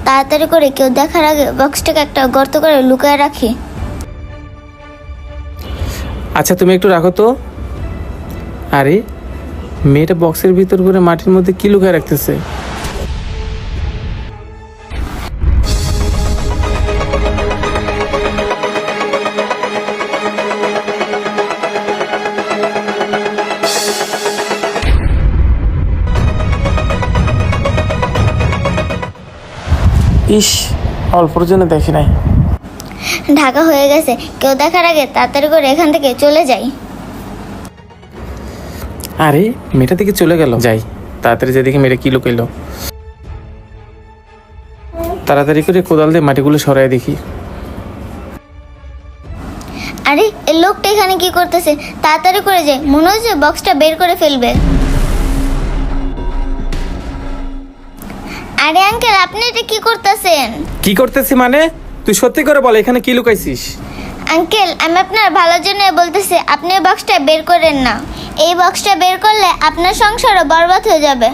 তাড়াতাড়ি করে কেউ দেখার আগে বক্সটাকে একটা গর্ত করে লুকায় রাখি। আচ্ছা তুমি একটু রাখো তো। আরে মেয়েটা বক্সের ভিতর করে মাটির মধ্যে কি লুকায় রাখতেছে? ইস, অল্পর জন্য দেখি নাই। ঢাকা হয়ে গেছে, কেউ দেখার আগে তাড়াতাড়ি করে এখান থেকে চলে যাই। আরে মেয়েটা থেকে চলে গেল, যাই তাড়াতাড়ি যে দেখি মেয়েটা কি লুকাইলো। তাড়াতাড়ি করে কোদাল দিয়ে মাটিগুলো সরাই দেখি। আরে এই লোকটা এখানে কি করতেছে? তাড়াতাড়ি করে যাই, মনে হচ্ছে বক্সটা বের করে ফেলবে। আরে আঙ্কেল, আপনি এটা কি করতেছেন? কি করতেছি মানে? তুই সত্যি করে বল এখানে কি লুকাইছিস? আঙ্কেল, আমি আপনার ভালোর জন্য বলতেছি, আপনি এই বক্সটা বের করেন না। এই বক্সটা বের করলে আপনার সংসারও বরবাদ হয়ে যাবে।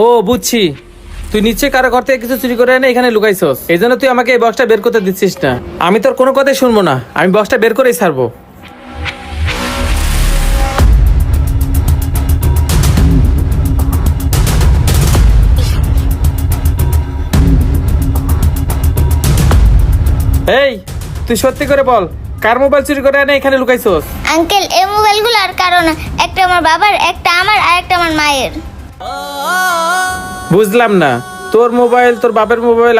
ও বুঝছি, তুই নিচে কারো ঘর থেকে কিছু চুরি করে এনে এখানে লুকাইছস, এই জন্য তুই আমাকে এই বক্সটা বের করতে দিচ্ছিস না। আমি তোর কোনো কথাই শুনবো না, আমি বক্সটা বের করেই ছাড়বো। এই তুই সত্যি করে বল, কার মোবাইল চুরি করে এনে এখানে লুকাইছস? আঙ্কেল, এই মোবাইলগুলো আর কারণ না, একটা আমার বাবার, একটা আমার, আর একটা আমার মায়ের। বুঝলাম না, তোর মোবাইল তোর বাপের মোবাইল